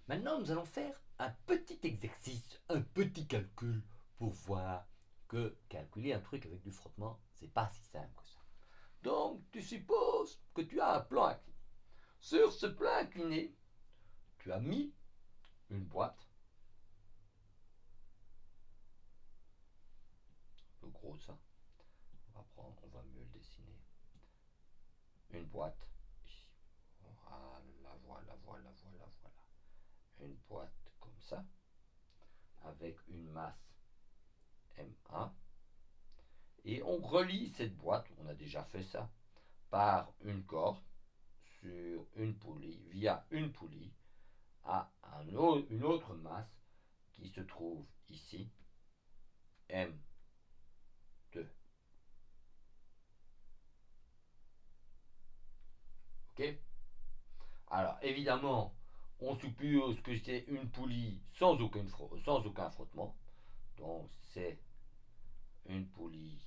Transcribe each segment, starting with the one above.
Maintenant, nous allons faire un petit exercice, un petit calcul pour voir que calculer un truc avec du frottement, c'est pas si simple que ça. Donc, tu supposes que tu as un plan incliné. Sur ce plan incliné, tu as mis une boîte, un peu gros ça, on va mieux le dessiner. Une boîte, ici. Voilà. Une boîte comme ça, avec une masse M1. Et on relie cette boîte, on a déjà fait ça, par une corde sur une poulie, via une poulie, à une autre masse qui se trouve ici, M2. Ok? Alors, évidemment, on suppose que c'est une poulie sans aucun frottement. Donc, c'est une poulie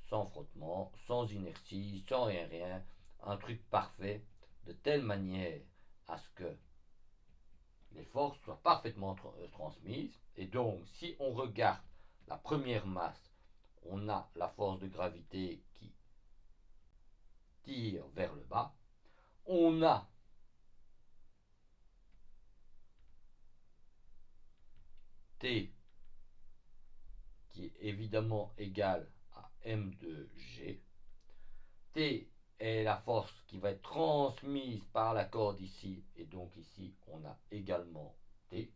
sans frottement, sans inertie, sans rien. Un truc parfait, de telle manière à ce que les forces soient parfaitement transmises. Et donc, si on regarde la première masse, on a la force de gravité qui tire vers le bas. On a T qui est évidemment égal à M2G. T est la force qui va être transmise par la corde ici, et donc ici on a également T.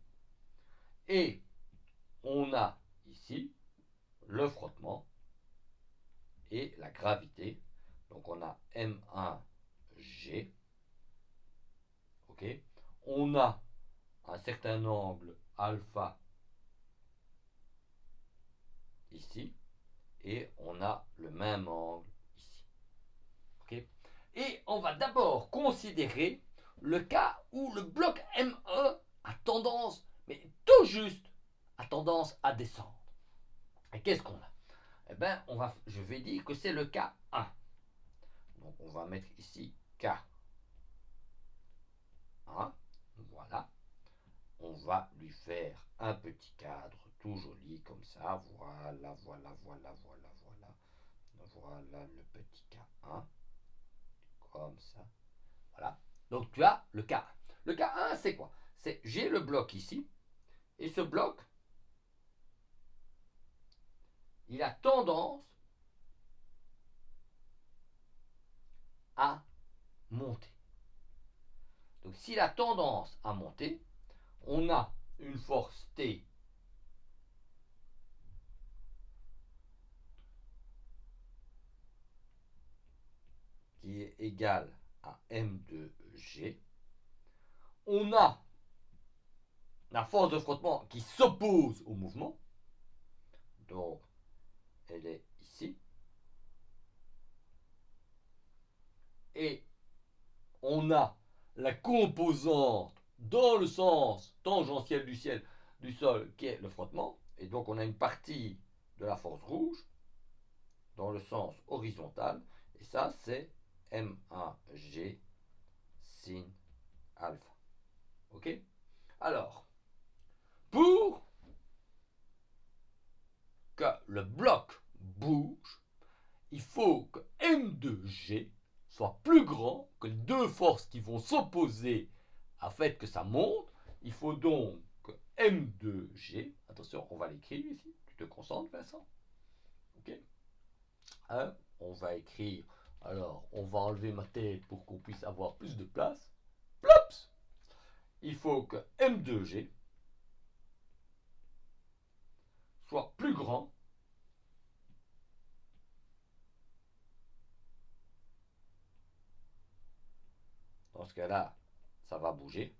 Et on a ici le frottement et la gravité. Donc on a M1G. Ok. On a un certain angle alpha ici et on a le même angle ici. Ok. Et on va d'abord considérer le cas où le bloc M1 a tendance, mais tout juste, a tendance à descendre. Et qu'est-ce qu'on a? Eh bien, je vais dire que c'est le cas 1. Donc on va mettre ici K1. Voilà. On va lui faire un petit cadre tout joli comme ça. Voilà. Voilà le petit K1. Comme ça. Voilà. Donc tu as le K1. Le K1, c'est quoi? C'est j'ai le bloc ici. Et ce bloc, il a tendance à monter. Donc s'il a tendance à monter, on a une force T qui est égale à M2G. On a la force de frottement qui s'oppose au mouvement. Donc, elle est ici. Et on a la composante dans le sens tangentiel du sol qui est le frottement. Et donc, on a une partie de la force rouge dans le sens horizontal. Et ça, c'est M1G sin alpha. Ok? Alors, pour que le bloc bouge, il faut que M2G soit plus grand que les deux forces qui vont s'opposer à fait que ça monte. Il faut donc que M2G, attention, on va l'écrire ici, tu te concentres Vincent, ok, on va écrire, alors on va enlever ma tête pour qu'on puisse avoir plus de place, plops, il faut que M2G soit plus grand dans ce cas-là, ça va bouger,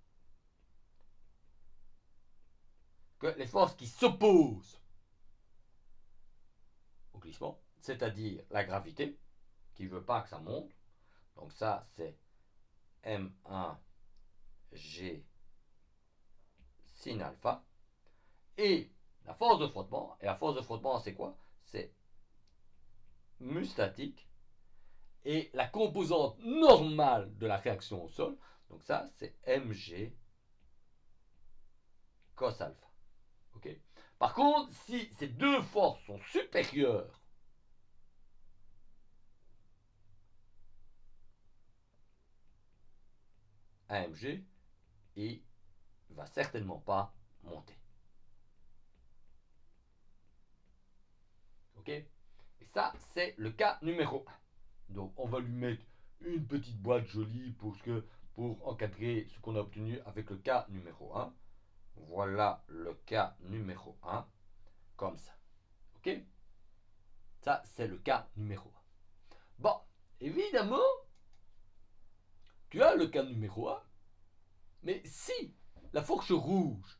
que les forces qui s'opposent au glissement, c'est-à-dire la gravité, qui ne veut pas que ça monte. Donc ça, c'est M1G sin alpha. Et la force de frottement, et la force de frottement, c'est quoi? C'est mu statique. Et la composante normale de la réaction au sol, Donc ça, c'est mg cos alpha. Ok. Par contre, si ces deux forces sont supérieures à mg, il ne va certainement pas monter. Ok. Et ça, c'est le cas numéro 1. Donc, on va lui mettre une petite boîte jolie pour encadrer ce qu'on a obtenu avec le cas numéro 1. Voilà le cas numéro 1, comme ça. Ok. Ça, c'est le cas numéro 1. Bon, évidemment, tu as le cas numéro 1, mais si la fourche rouge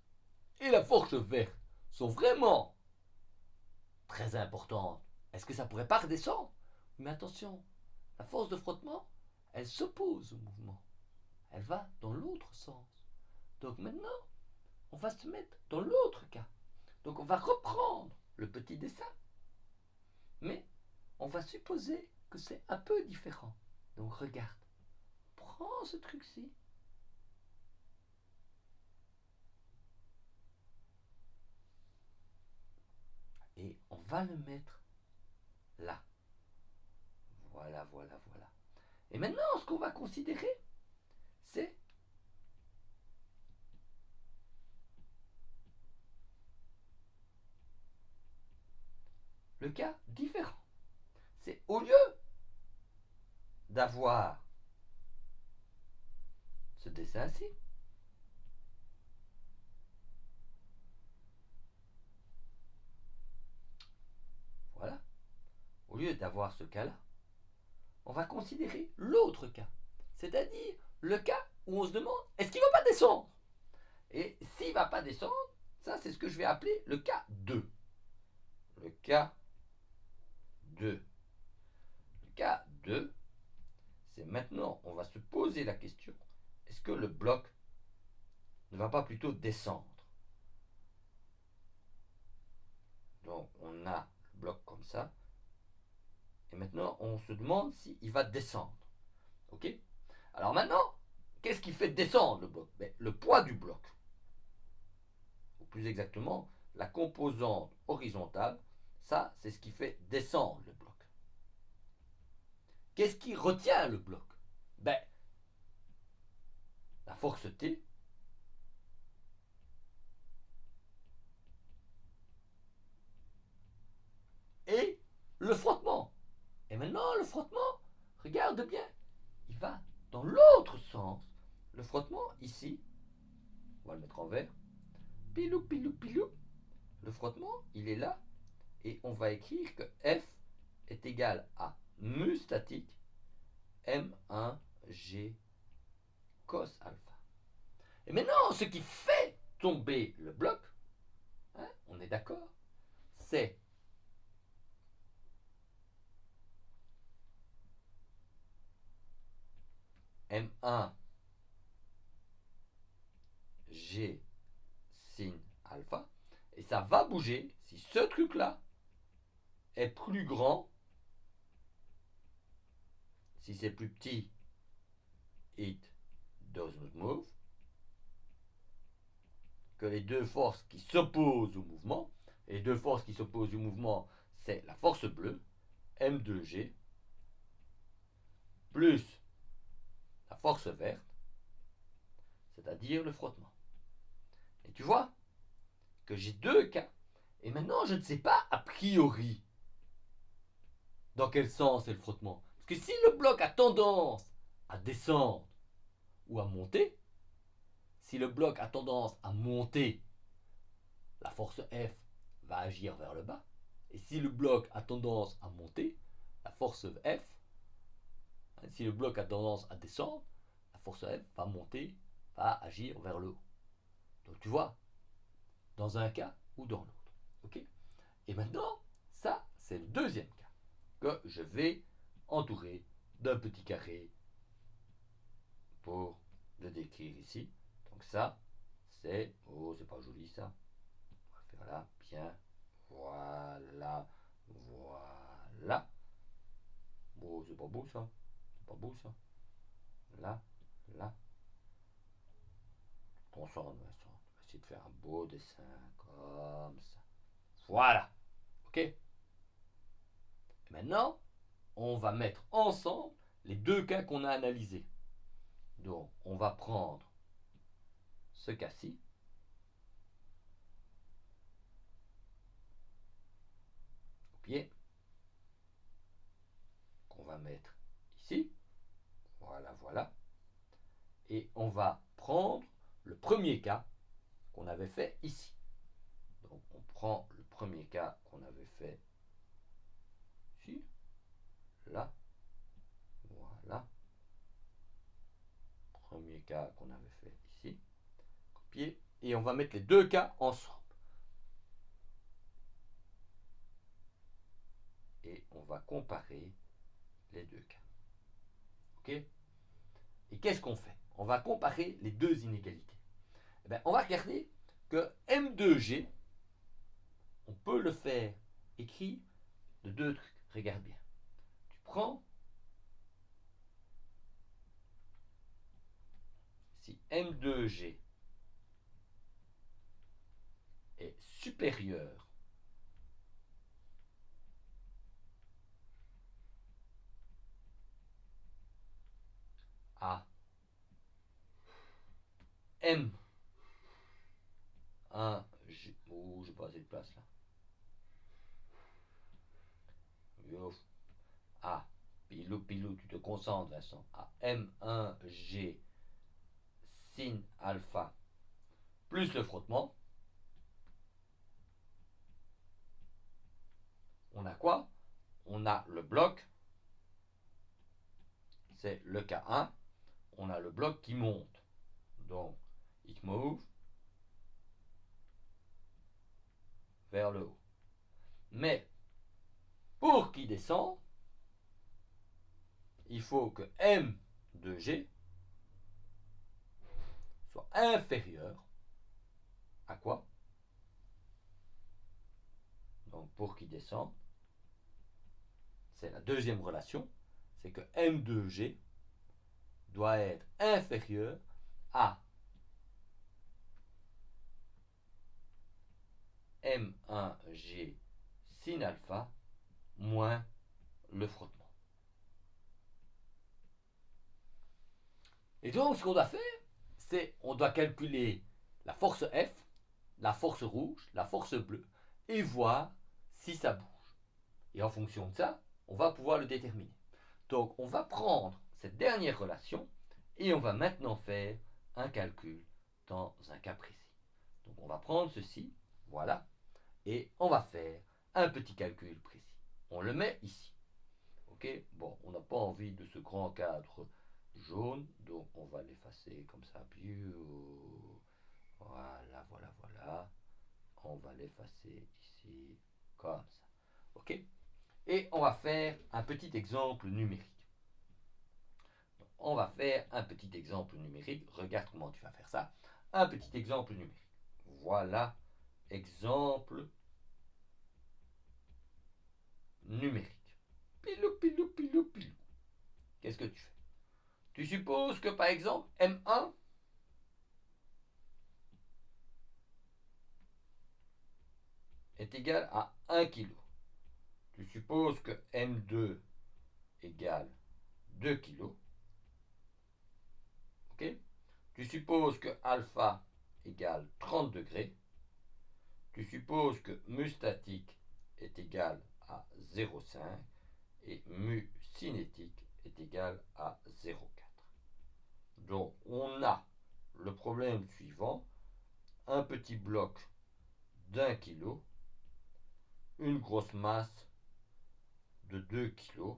et la fourche verte sont vraiment très importantes, est-ce que ça pourrait pas redescendre? Mais attention, la force de frottement, elle s'oppose au mouvement. Elle va dans l'autre sens. Donc maintenant, on va se mettre dans l'autre cas. Donc on va reprendre le petit dessin, mais on va supposer que c'est un peu différent. Donc regarde, prends ce truc-ci. Et on va le mettre là. Voilà, voilà, voilà. Et maintenant, ce qu'on va considérer, c'est le cas différent. C'est au lieu d'avoir ce dessin-ci, voilà, au lieu d'avoir ce cas-là, on va considérer l'autre cas. C'est-à-dire le cas où on se demande, est-ce qu'il ne va pas descendre? Et s'il ne va pas descendre, ça c'est ce que je vais appeler le cas 2. Le cas 2. Le cas 2, c'est maintenant, on va se poser la question, est-ce que le bloc ne va pas plutôt descendre? Donc on a le bloc comme ça. Et maintenant, on se demande s'il va descendre. Ok? Alors maintenant, qu'est-ce qui fait descendre le bloc? Le poids du bloc. Ou plus exactement, la composante horizontale, ça, c'est ce qui fait descendre le bloc. Qu'est-ce qui retient le bloc? La force T et le frottement. Et maintenant, le frottement, regarde bien, il va dans l'autre sens. Le frottement, ici, on va le mettre en vert, pilou, pilou, pilou. Le frottement, il est là, et on va écrire que F est égal à mu statique M1G cos alpha. Et maintenant, ce qui fait tomber le bloc, hein, on est d'accord, c'est M1G sin alpha, et ça va bouger si ce truc-là est plus grand. Si c'est plus petit, it doesn't move. Que les deux forces qui s'opposent au mouvement, et les deux forces qui s'opposent au mouvement, c'est la force bleue, M2G, plus la force verte, c'est-à-dire le frottement. Et tu vois que j'ai deux cas, et maintenant je ne sais pas a priori dans quel sens est le frottement. Parce que si le bloc a tendance à descendre ou à monter, si le bloc a tendance à monter, la force F va agir vers le bas. Et si le bloc a tendance à monter, la force F, si le bloc a tendance à descendre, la force F va monter, va agir vers le haut. Donc tu vois, dans un cas ou dans l'autre. Ok. Et maintenant, ça, c'est le deuxième cas que je vais entourer d'un petit carré pour le décrire ici. Donc ça, c'est... Oh, c'est pas joli ça. On va faire là, bien. Voilà. Voilà. Oh, c'est pas beau ça. C'est pas beau ça. Là, là. Concentre, Vincent. On va essayer de faire un beau dessin comme ça. Voilà. Ok. Et maintenant, on va mettre ensemble les deux cas qu'on a analysés. Donc, on va prendre ce cas-ci. Copier. Qu'on va mettre ici. Voilà, voilà. Et on va prendre le premier cas qu'on avait fait ici. Donc, on prend le premier cas qu'on avait fait ici. Là. Voilà. Premier cas qu'on avait fait ici. Copier. Et on va mettre les deux cas ensemble. Et on va comparer les deux cas. Ok? Et qu'est-ce qu'on fait? On va comparer les deux inégalités. Eh bien, on va regarder que M2G, on peut le faire écrit de deux trucs. Regarde bien. Tu prends, si M2G est supérieur à M1G, oh, j'ai pas assez de place là. À pilou, tu te concentres, Vincent. À M1G sin alpha plus le frottement. On a quoi? On a le bloc, c'est le cas 1. On a le bloc qui monte. Donc, it move vers le haut. Mais, pour qu'il descende, il faut que M de G soit inférieur à quoi? Donc, pour qu'il descende, c'est la deuxième relation, c'est que M de G doit être inférieur à M1G sin alpha moins le frottement. Et donc, ce qu'on doit faire, c'est on doit calculer la force F, la force rouge, la force bleue, et voir si ça bouge. Et en fonction de ça, on va pouvoir le déterminer. Donc, on va prendre cette dernière relation et on va maintenant faire un calcul dans un cas précis. Donc, on va prendre ceci, voilà, et on va faire un petit calcul précis. On le met ici. Ok? Bon, on n'a pas envie de ce grand cadre jaune, donc on va l'effacer comme ça. Voilà, voilà, voilà. On va l'effacer ici, comme ça. Ok? Et on va faire un petit exemple numérique. Donc, on va faire un petit exemple numérique. Regarde comment tu vas faire ça. Un petit exemple numérique. Voilà, exemple numérique. Pilou, pilou, pilou, pilou. Qu'est-ce que tu fais? Tu supposes que par exemple M1 est égal à 1 kg. Tu supposes que M2 égale 2 kg. Ok? Tu supposes que alpha égale 30 degrés. Tu supposes que mu statique est égal à 0,5 et mu cinétique est égal à 0,4. Donc on a le problème suivant, un petit bloc d'1 kg, une grosse masse de 2 kg,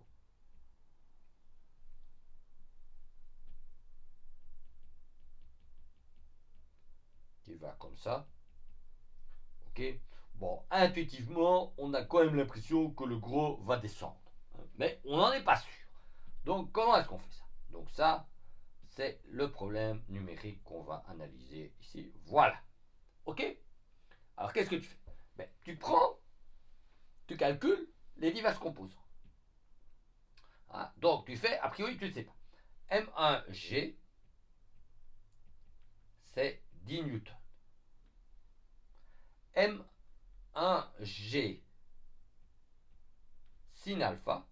qui va comme ça. Ok? Bon, intuitivement, on a quand même l'impression que le gros va descendre. Mais on n'en est pas sûr. Donc, comment est-ce qu'on fait ça? Donc ça, c'est le problème numérique qu'on va analyser ici. Voilà. Ok? Alors, qu'est-ce que tu fais? Ben, tu prends, tu calcules les divers composants. Hein? Donc, tu fais, a priori, tu ne sais pas. M1G, c'est 10 10 newtons. M1G sin alpha.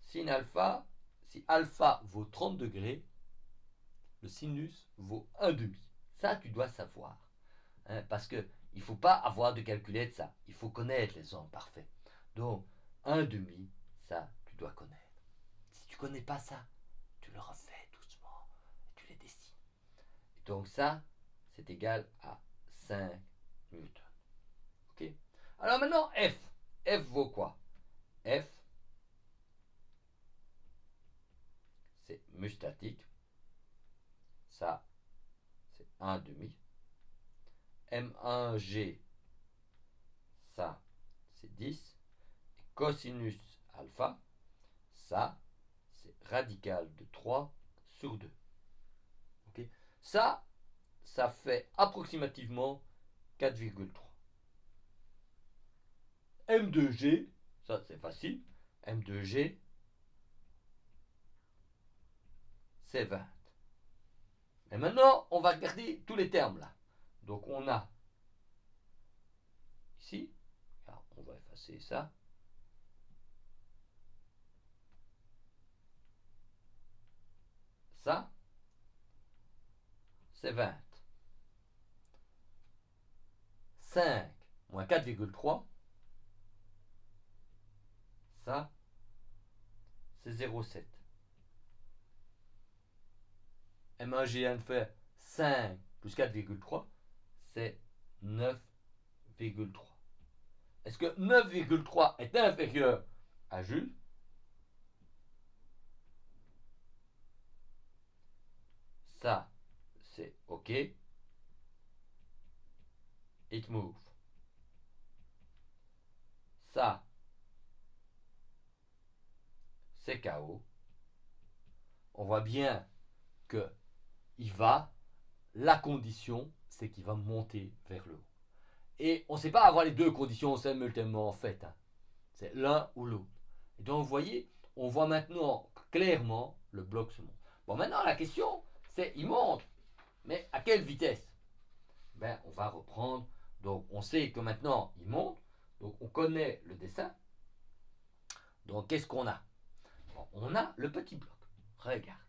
Sin alpha, si alpha vaut 30 degrés, le sinus vaut 1,5. Ça, tu dois savoir. Hein, parce qu'il ne faut pas avoir de calculette ça. Il faut connaître les angles parfaits. Donc, 1,5, ça, tu dois connaître. Si tu ne connais pas ça, tu le refais doucement et tu les dessines. Et donc ça, c'est égal à 5 newtons. Ok. Alors maintenant, F. F vaut quoi? F, c'est mu statique. Ça, c'est 1,5. M1G, ça, c'est 10. Et cosinus alpha, ça, c'est radical de 3 sur 2. Okay. Ça fait approximativement 4,3. M2G, ça c'est facile. M2G, c'est 20. Et maintenant, on va regarder tous les termes là. Donc on a ici, alors on va effacer ça. Ça, c'est 20. 5 moins 4,3, ça, c'est 0,7. M1G1 fait 5 plus 4,3, c'est 9,3. Est-ce que 9,3 est inférieur à Jules? Ça, c'est OK. It move. Ça, c'est KO. On voit bien que il va, la condition, c'est qu'il va monter vers le haut. Et on ne sait pas avoir les deux conditions simultanément en fait. Hein. C'est l'un ou l'autre. Et donc, vous voyez, on voit maintenant clairement le bloc se monte. Bon, maintenant, la question, c'est, il monte. Mais à quelle vitesse? Ben, on va reprendre. Donc, on sait que maintenant, il monte. Donc, on connaît le dessin. Donc, qu'est-ce qu'on a? Bon, on a le petit bloc. Regarde.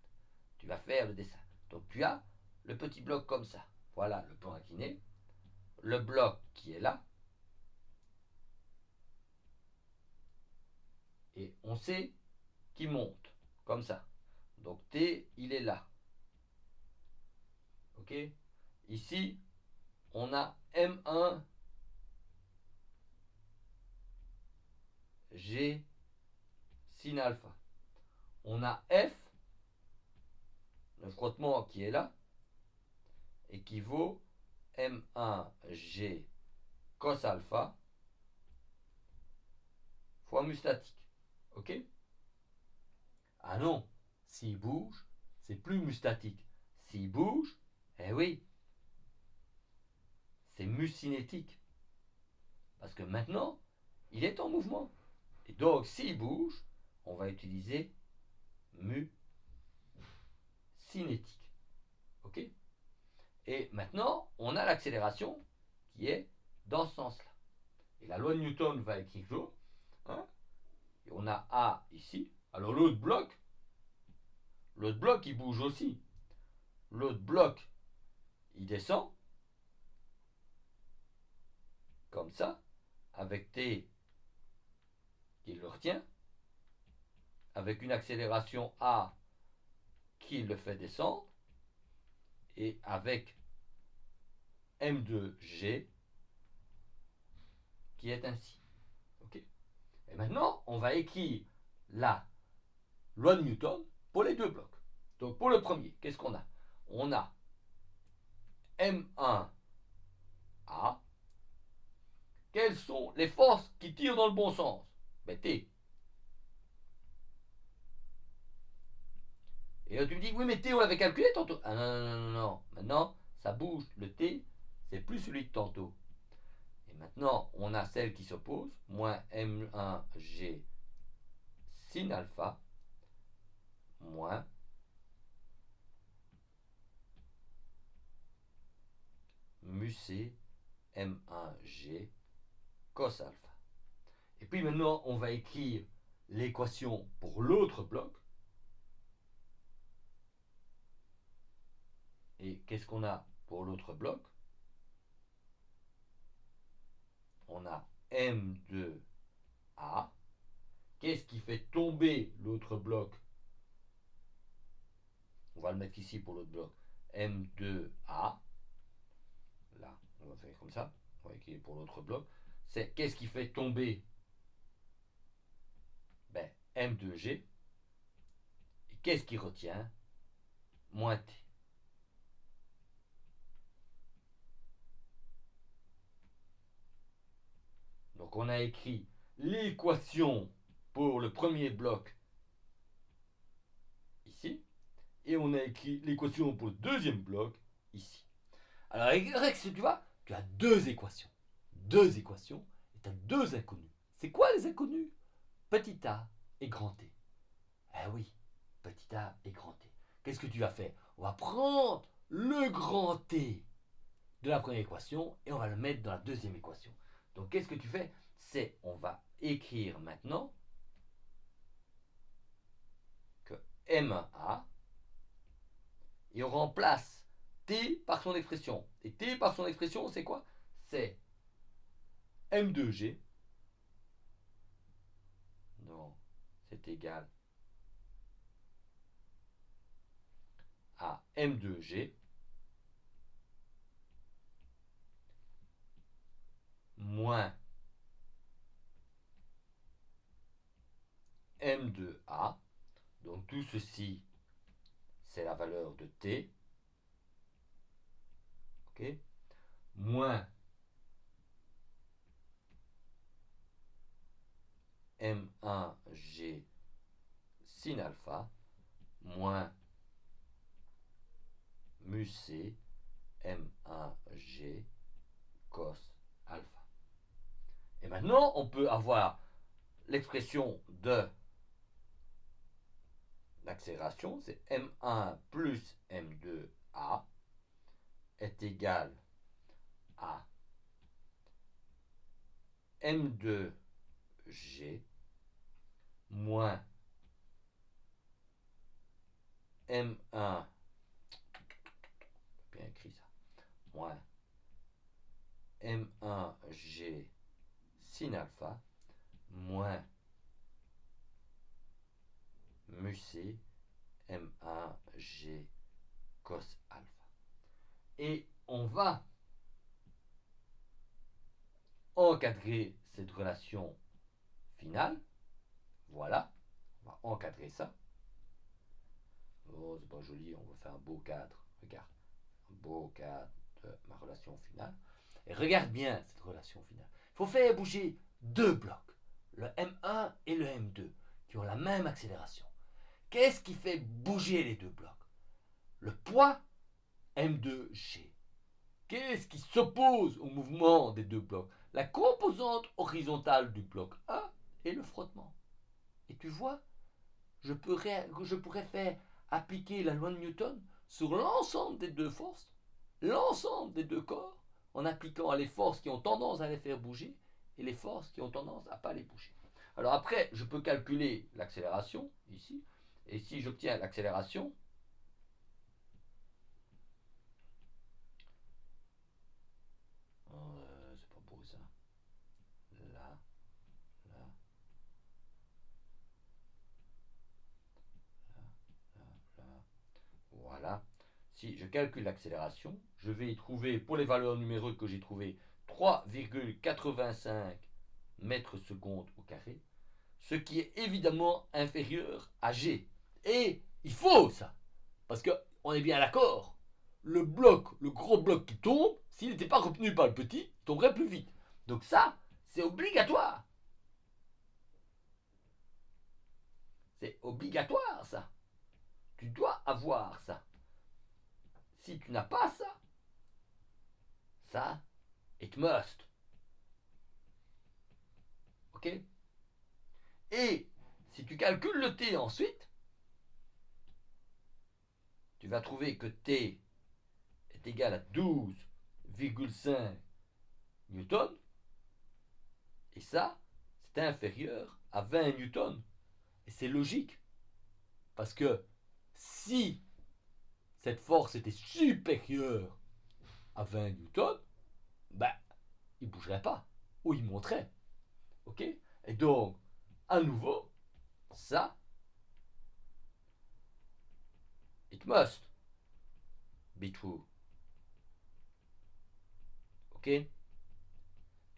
Tu vas faire le dessin. Donc, tu as le petit bloc comme ça. Voilà le plan incliné. Le bloc qui est là. Et on sait qu'il monte. Comme ça. Donc, T, il est là. Ok? Ici, on a M1 G sin alpha. On a F, le frottement qui est là, et qui vaut M1 G cos alpha fois mu statique. Ok? Ah non, s'il bouge, c'est plus mu statique. S'il bouge, eh oui, c'est mu cinétique. Parce que maintenant, il est en mouvement. Et donc, s'il bouge, on va utiliser mu cinétique. Ok? Et maintenant, on a l'accélération qui est dans ce sens-là. Et la loi de Newton va être toujours. Hein, et on a A ici. Alors l'autre bloc, il bouge aussi. L'autre bloc, il descend. Comme ça. Avec T qui le retient. Avec une accélération A qui le fait descendre. Et avec M2G qui est ainsi. Okay. Et maintenant, on va écrire la loi de Newton pour les deux blocs. Donc pour le premier, qu'est-ce qu'on a? On a M1A. Quelles sont les forces qui tirent dans le bon sens? Ben T. Et là tu me dis, oui mais T on l'avait calculé tantôt. Ah non. Maintenant, ça bouge. Le T, c'est plus celui de tantôt. Et maintenant, on a celle qui s'oppose, moins M1G sin alpha, moins mu c M1G cos alpha. Et puis maintenant, on va écrire l'équation pour l'autre bloc. Et qu'est-ce qu'on a pour l'autre bloc? On a M2A. Qu'est-ce qui fait tomber l'autre bloc? On va le mettre ici pour l'autre bloc. M2A. Là, on va faire comme ça. On va écrire pour l'autre bloc. C'est qu'est-ce qui fait tomber M2G. Et qu'est-ce qui retient? Moins T. Donc on a écrit l'équation pour le premier bloc ici. Et on a écrit l'équation pour le deuxième bloc ici. Alors Rex, tu vois, tu as deux équations. Deux équations et tu as deux inconnus. C'est quoi les inconnus? Petit a et grand T. Eh oui, petit a et grand T. Qu'est-ce que tu vas faire? On va prendre le grand T de la première équation et on va le mettre dans la deuxième équation. Donc qu'est-ce que tu fais? C'est, on va écrire maintenant que M1A et on remplace T par son expression. Et T par son expression, c'est quoi? C'est M2G. Donc, c'est égal à M2G moins M2A. Donc tout ceci, c'est la valeur de T. Ok, moins M1G sin alpha moins mu C M1G cos alpha. Et maintenant, on peut avoir l'expression de l'accélération, c'est M1 plus M2A est égal à M2G moins M1, bien écrit ça, moins M1G sin alpha moins mu C M1G cos alpha. Et on va encadrer cette relation finale. Voilà, on va encadrer ça. Oh, c'est pas joli, on va faire un beau cadre. Regarde, un beau cadre de ma relation finale. Et regarde bien cette relation finale. Il faut faire bouger deux blocs, le M1 et le M2, qui ont la même accélération. Qu'est-ce qui fait bouger les deux blocs? Le poids M2G. Qu'est-ce qui s'oppose au mouvement des deux blocs? La composante horizontale du bloc 1 et le frottement. Et tu vois, je pourrais faire appliquer la loi de Newton sur l'ensemble des deux forces, l'ensemble des deux corps, en appliquant les forces qui ont tendance à les faire bouger et les forces qui ont tendance à ne pas les bouger. Alors après, je peux calculer l'accélération ici, et si j'obtiens l'accélération, c'est pas beau ça, là, là, là, voilà. Si je calcule l'accélération, je vais y trouver, pour les valeurs numériques que j'ai trouvées, 3,85 mètres secondes au carré, ce qui est évidemment inférieur à G. Et il faut ça, parce qu'on est bien d'accord, le bloc, le gros bloc qui tombe, s'il n'était pas retenu par le petit, il tomberait plus vite. Donc ça, c'est obligatoire. C'est obligatoire ça. Tu dois avoir ça. Si tu n'as pas ça, ça, it must. Ok? Et si tu calcules le T ensuite, tu vas trouver que T est égal à 12,5 17,5 newtons. Et ça, c'est inférieur à 20 newtons. Et c'est logique. Parce que si cette force était supérieure à 20 newtons, ben, il ne bougerait pas. Ou il monterait. Ok? Et donc, à nouveau, ça, it must be true. Ok?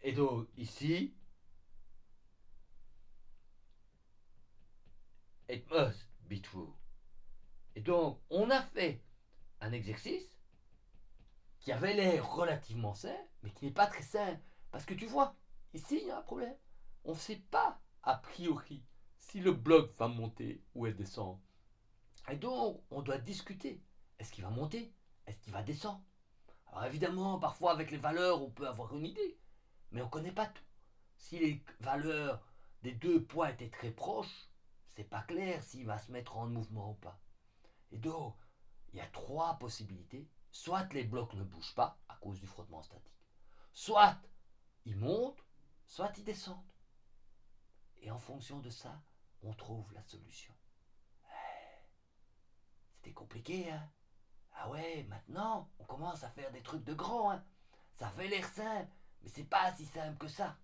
Et donc, ici, it must be true. Et donc, on a fait un exercice qui avait l'air relativement simple, mais qui n'est pas très simple. Parce que tu vois, ici, il y a un problème. On ne sait pas, a priori, si le bloc va monter ou elle descend. Et donc, on doit discuter. Est-ce qu'il va monter? Est-ce qu'il va descendre? Alors évidemment, parfois avec les valeurs, on peut avoir une idée, mais on ne connaît pas tout. Si les valeurs des deux points étaient très proches, c'est pas clair s'il va se mettre en mouvement ou pas. Et donc, il y a trois possibilités. Soit les blocs ne bougent pas à cause du frottement statique, soit ils montent, soit ils descendent. Et en fonction de ça, on trouve la solution. C'était compliqué, hein? Ah ouais, maintenant, on commence à faire des trucs de grands, hein? Ça fait l'air simple, mais c'est pas si simple que ça.